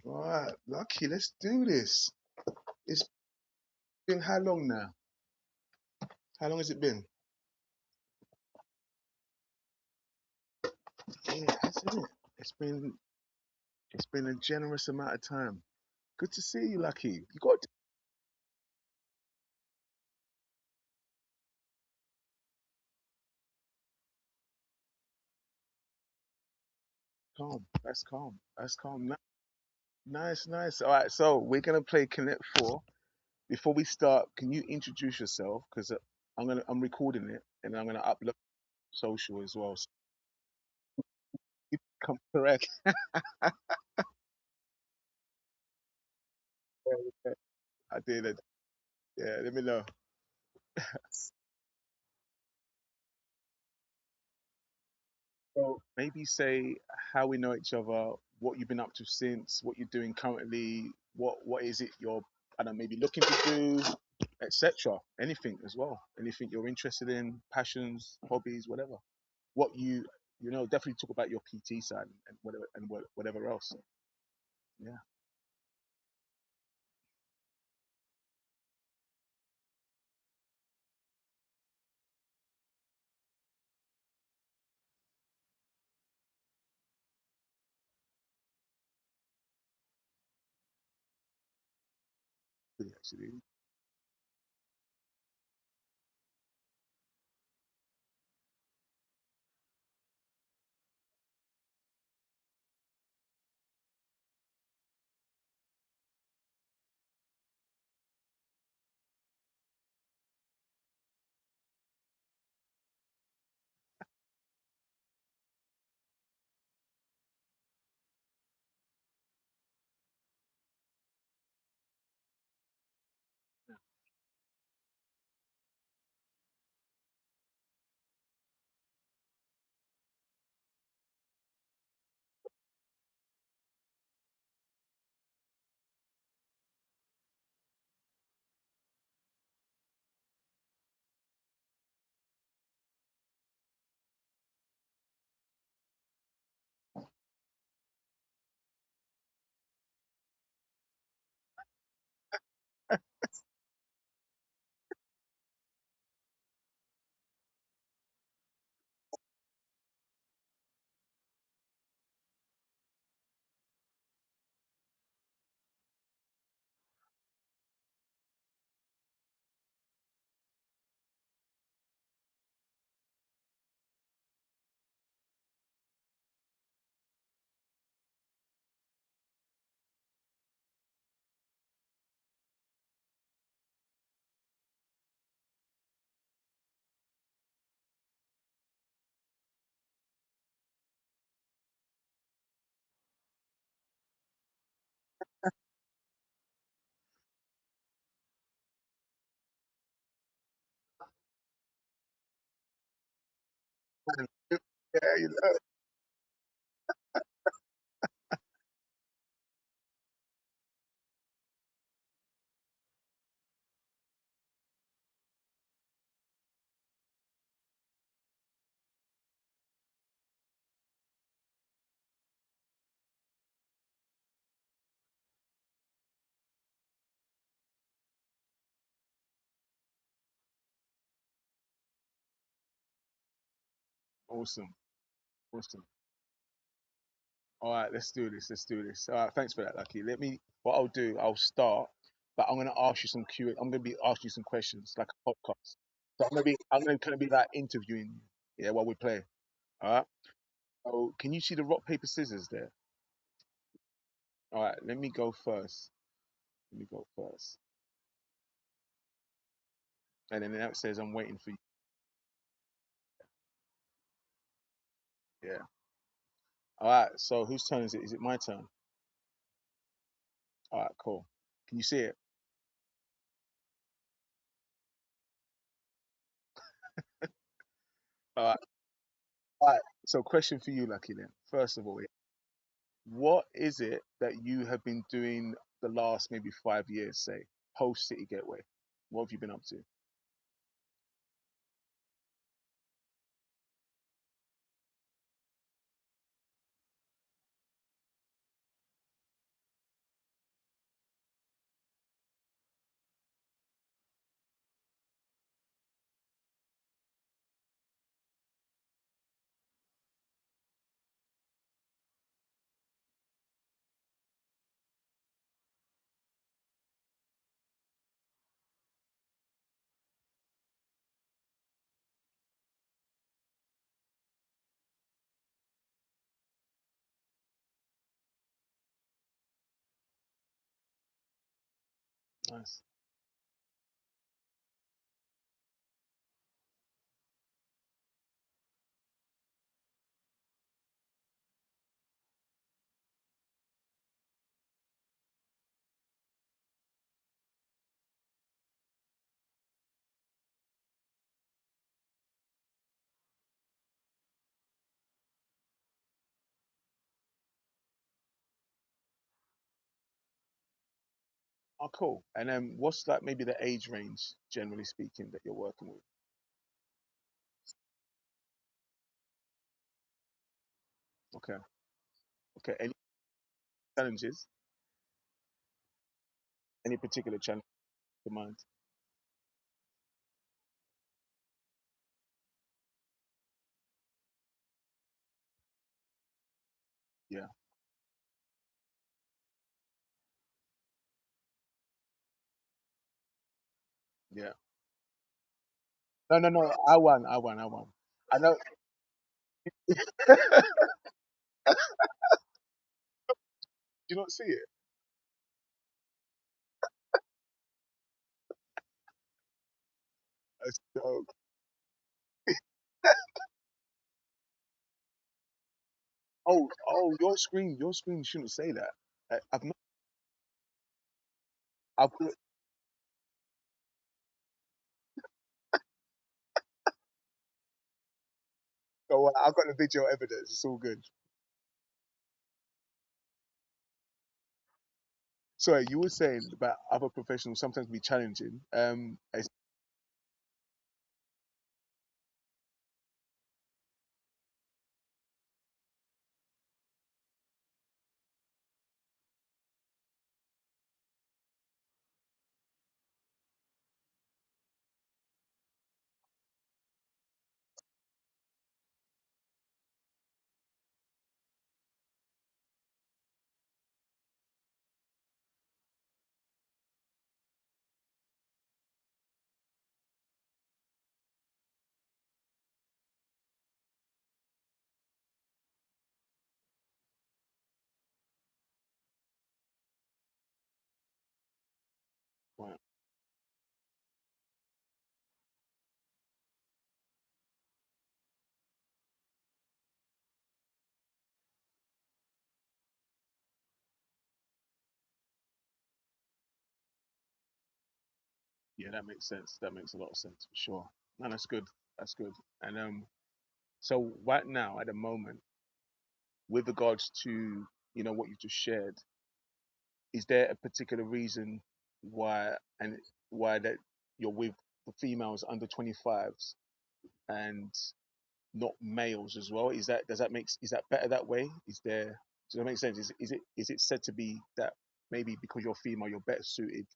All right, Lucky, let's do this. It's been how long now? How long has it been? Yeah, hasn't it? It's been it's been a generous amount of time. Good to see you, Lucky. You got to calm. That's calm. That's calm. Nice, nice. All right, so we're gonna play Connect Four. Before we start, can you introduce yourself? Because I'm recording it and I'm gonna upload social as well. So you come correct. I did it. Yeah, let me know. So maybe say how we know each other, what you've been up to since, what you're doing currently, what is it you're, I don't know, maybe looking to do, etc. Anything as well. Anything you're interested in, passions, hobbies, whatever. What definitely talk about your PT side and whatever else. Yeah, really actually. Yeah, awesome, awesome. All right, let's do this. Let's do this. All right, thanks for that, Lucky. What I'll do, I'll start, but I'm gonna ask you some Q. I'm gonna be asking you some questions like a podcast. So I'm gonna kind of be like interviewing you, yeah, while we play. All right. So can you see the rock paper scissors there? All right, let me go first. Let me go first, and then that says I'm waiting for you. Yeah. All right. So whose turn is it? Is it my turn? All right. Cool. Can you see it? All right. All right. So question for you, Lucky. Then, first of all, what is it that you have been doing the last maybe 5 years, say, post City Gateway? What have you been up to? Nice. Oh, cool. And then what's like maybe the age range, generally speaking, that you're working with? Okay. Okay. Any challenges? Any particular challenge in mind? Yeah. Yeah. No, no, no. I won. I won. I won. I know. You don't see it. That's dope. Oh, oh, your screen shouldn't say that. I've not. I've got. Oh, I've got the video evidence. It's all good. Sorry, you were saying about other professionals sometimes be challenging. Right. Yeah, that makes sense. That makes a lot of sense for sure. No, that's good. That's good. And so right now at the moment, with regards to what you just shared, is there a particular reason why and why that you're with the females under 25s and not males as well? Is that better that way? Does that make sense? Is it said to be that maybe because you're female you're better suited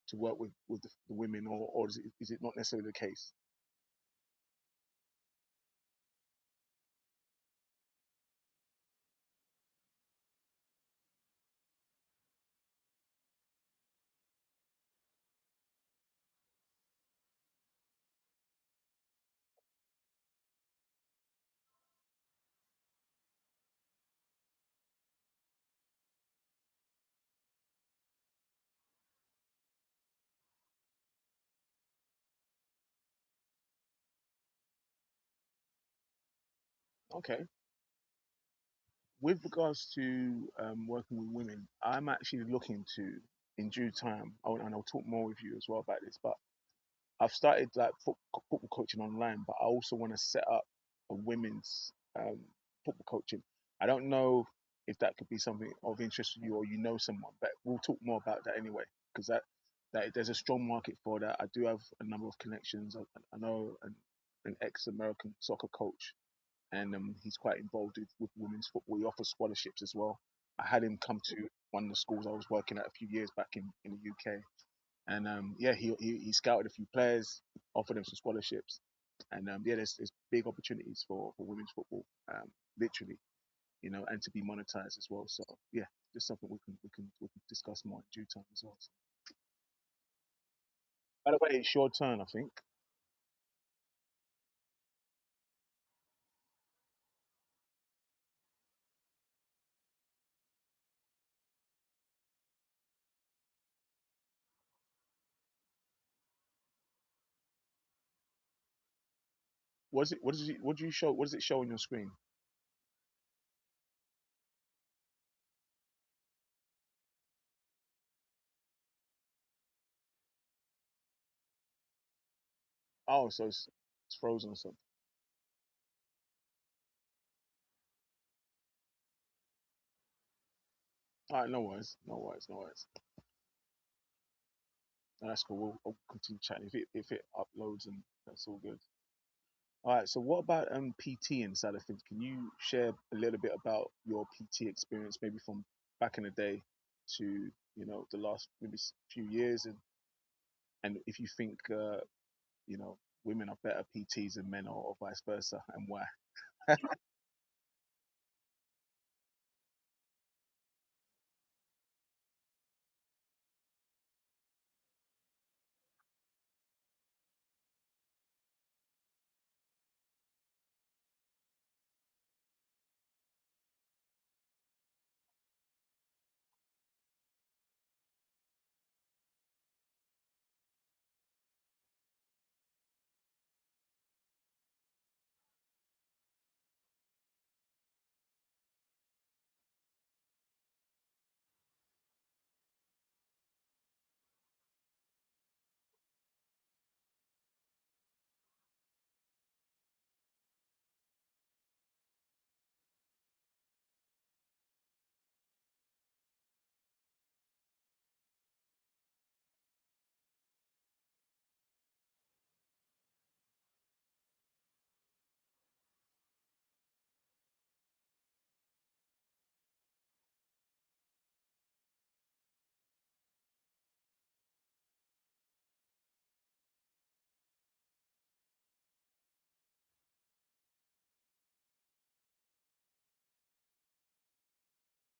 to work with the women, or is it not necessarily the case? Okay. With regards to working with women, I'm actually looking to, in due time, and I'll talk more with you as well about this, but I've started like football coaching online, but I also want to set up a women's football coaching. I don't know if that could be something of interest to you or someone, but we'll talk more about that anyway, because that there's a strong market for that. I do have a number of connections. I know an ex-American soccer coach, and he's quite involved with women's football. He offers scholarships as well. I had him come to one of the schools I was working at a few years back in the UK, and yeah, he scouted a few players, offered them some scholarships, and yeah, there's big opportunities for women's football, literally, and to be monetized as well. So yeah, just something we can discuss more in due time as well. So, by the way, it's your turn, I think. what do you show? What does it show on your screen? Oh, so it's frozen or something. All right, no worries, no worries, no worries. No, that's cool. We'll continue chatting if it uploads, and that's all good. All right. So what about PT and side of things? Can you share a little bit about your PT experience, maybe from back in the day to the last maybe few years, and if you think you know women are better PTs than men, or vice versa, and why?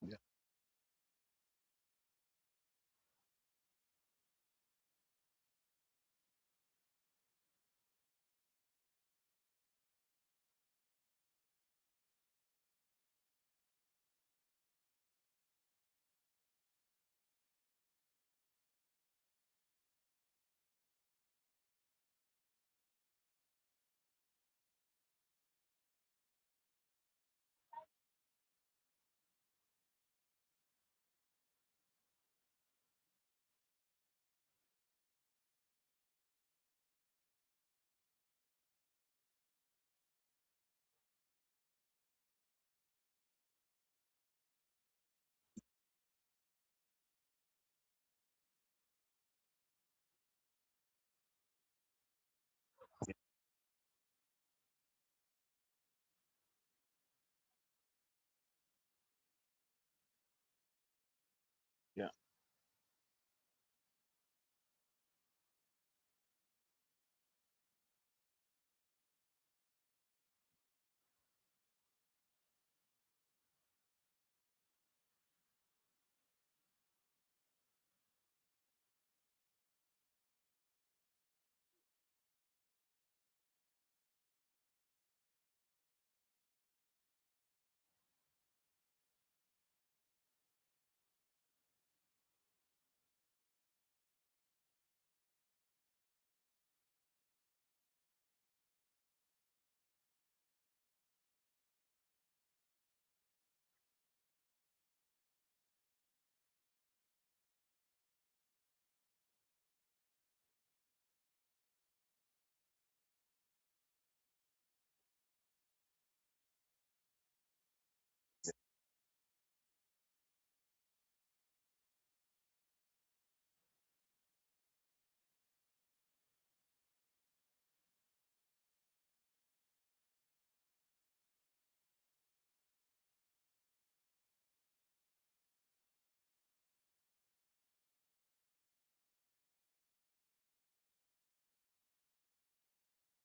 Yeah, yeah, yeah,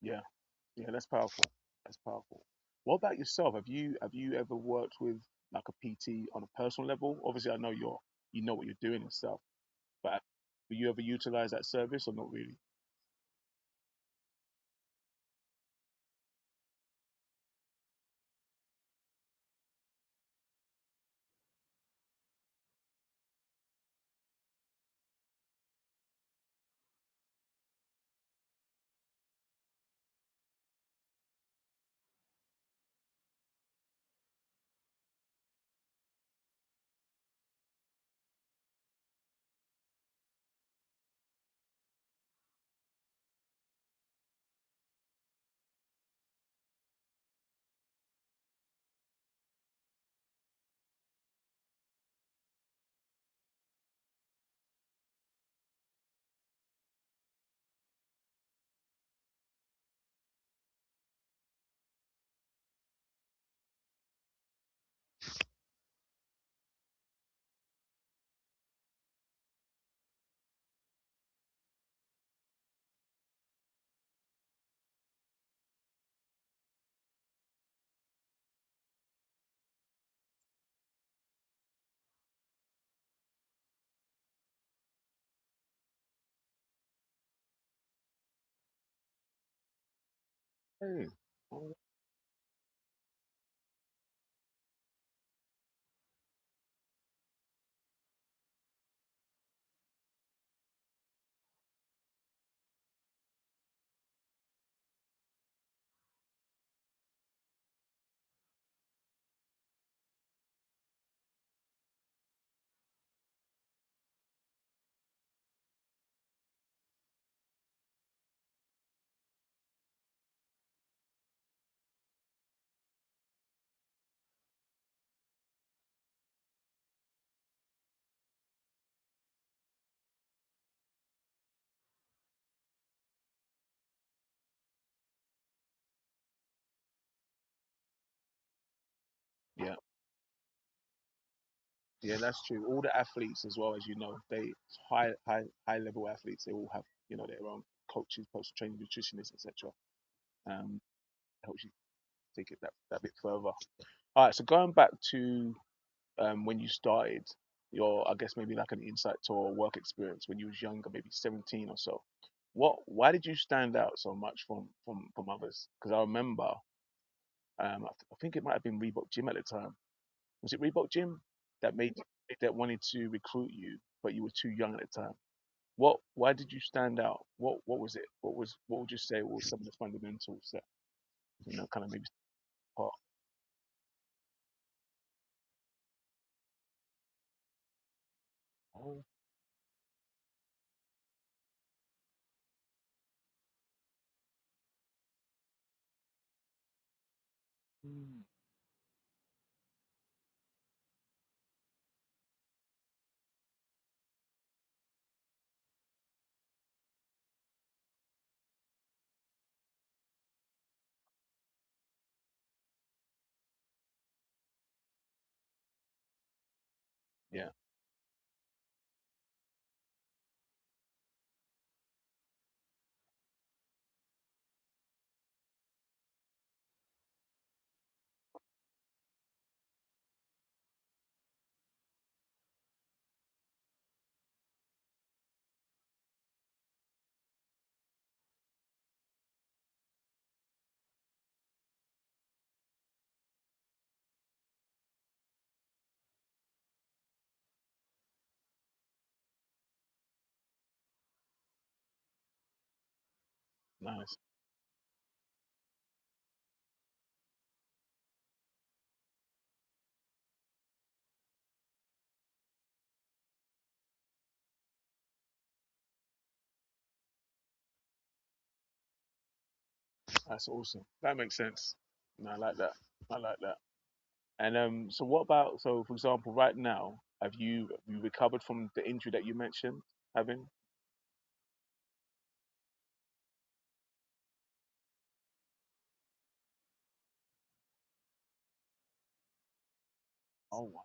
yeah, yeah. That's powerful. That's powerful. What about yourself? Have you ever worked with like a PT on a personal level? Obviously, I know you know what you're doing and stuff, but have you ever utilize that service or not really? Hey. Oh, yeah, yeah, that's true. All the athletes, as well as you know, they high level athletes. They all have their own coaches, personal training, nutritionists, etc. Um, helps you take it that bit further. All right, so going back to when you started your, I guess maybe like an insight tour work experience when you was younger, maybe 17 or so. Why did you stand out so much from others? Because I remember, I think it might have been Reebok Gym at the time. Was it Reebok Gym that made that wanted to recruit you, but you were too young at the time? Why did you stand out? What was it? What would you say were some of the fundamentals that kind of maybe part? Oh, mm, yeah, nice. That's awesome. That makes sense. No, I like that. I like that. And so what about, so for example, right now, have you recovered from the injury that you mentioned having? Oh wow.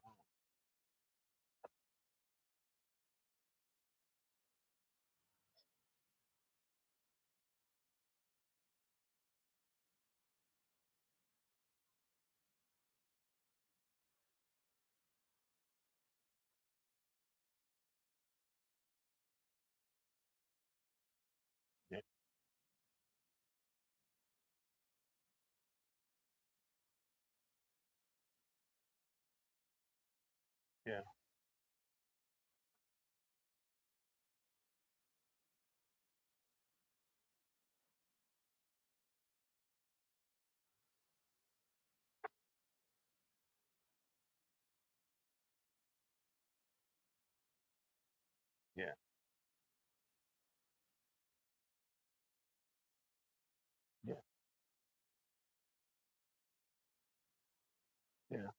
Yeah, yeah, yeah, yeah, yeah,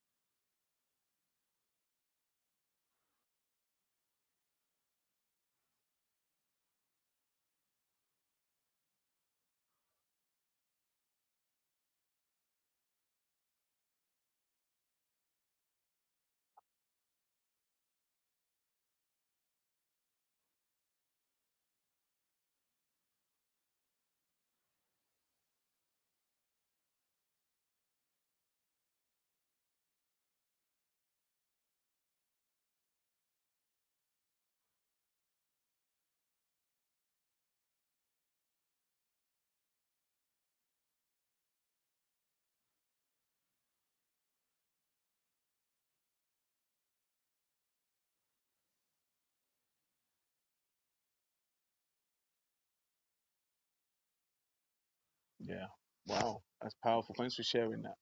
Yeah. Wow, that's powerful. Thanks for sharing that.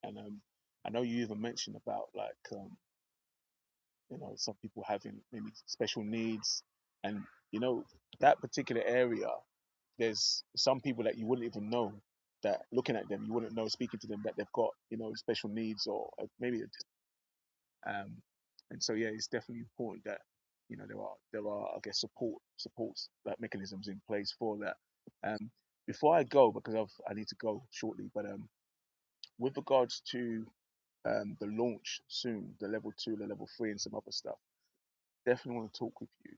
And I know you even mentioned about like some people having maybe special needs, and you know that particular area. There's some people that you wouldn't even know that looking at them, you wouldn't know speaking to them that they've got special needs or maybe um, and so yeah, it's definitely important that there are I guess supports like mechanisms in place for that. Um, Before I go, because I need to go shortly, but with regards to the launch soon, the level two, the level three, and some other stuff, definitely want to talk with you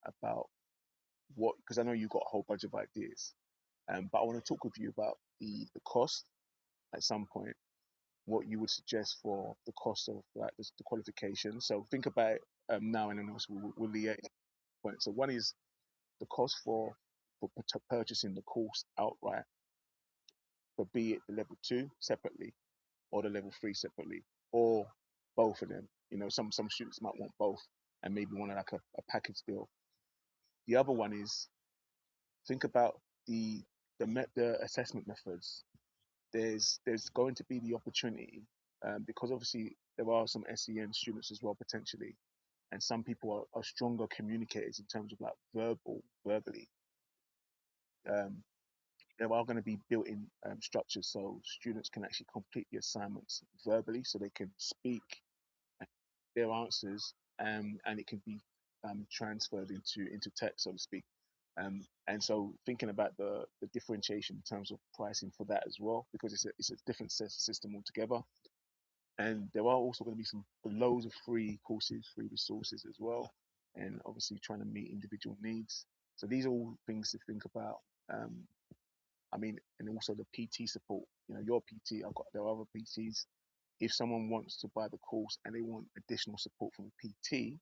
about what, because I know you've got a whole bunch of ideas, but I want to talk with you about the cost at some point, what you would suggest for the cost of like the qualification. So think about it now, and then also we'll liaise points. So one is the cost for purchasing the course outright, for be it the level two separately or the level three separately, or both of them. Some students might want both and maybe want like a package deal. The other one is think about the assessment methods. There's going to be the opportunity because obviously there are some SEN students as well potentially, and some people are stronger communicators in terms of like verbally. Um, there are going to be built-in structures so students can actually complete the assignments verbally, so they can speak their answers, and it can be transferred into text, so to speak. And so thinking about the differentiation in terms of pricing for that as well, because it's a different system altogether. And there are also going to be some loads of free courses, free resources as well, and obviously trying to meet individual needs. So these are all things to think about. Um, I mean, and also the PT support. Your PT, there are other PTs. If someone wants to buy the course and they want additional support from a PT,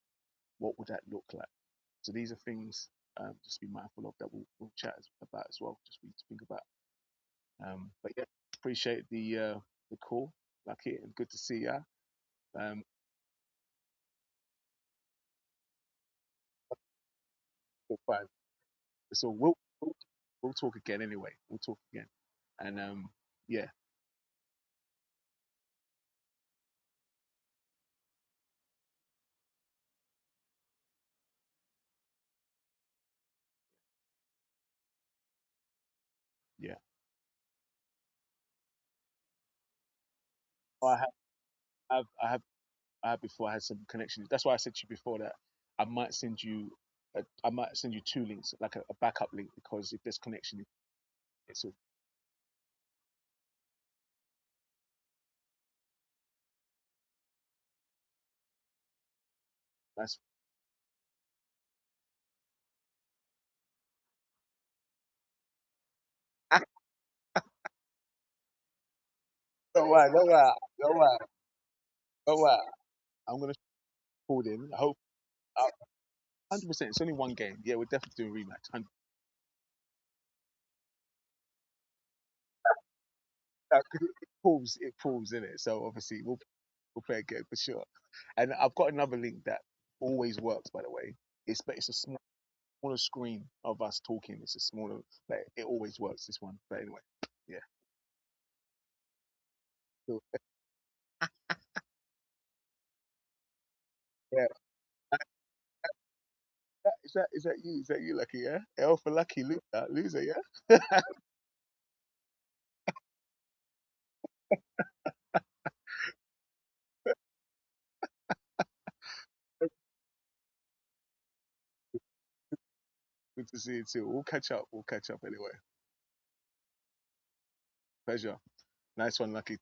what would that look like? So these are things just be mindful of that we'll chat about as well, just for you to think about. But yeah, appreciate the call, Lucky, and good to see you. Um, fine. So we'll talk again anyway. We'll talk again, and yeah, yeah. I have, I have, I have before. I had some connections. That's why I said to you before that I might send you two links, like a backup link, because if there's connection, it's a, that's don't worry, don't worry, don't worry, don't worry. I'm gonna call in. I hope 100%. It's only one game. Yeah, we're definitely doing a rematch. It pulls in it. So obviously we'll play again for sure. And I've got another link that always works, by the way. It's a smaller screen of us talking. It's a smaller, but it always works. This one. But anyway, yeah. So, yeah. Is that you? Is that you, Lucky? Yeah. L for Lucky, loser. Yeah. Good to see you too. We'll catch up. We'll catch up anyway. Pleasure. Nice one, Lucky.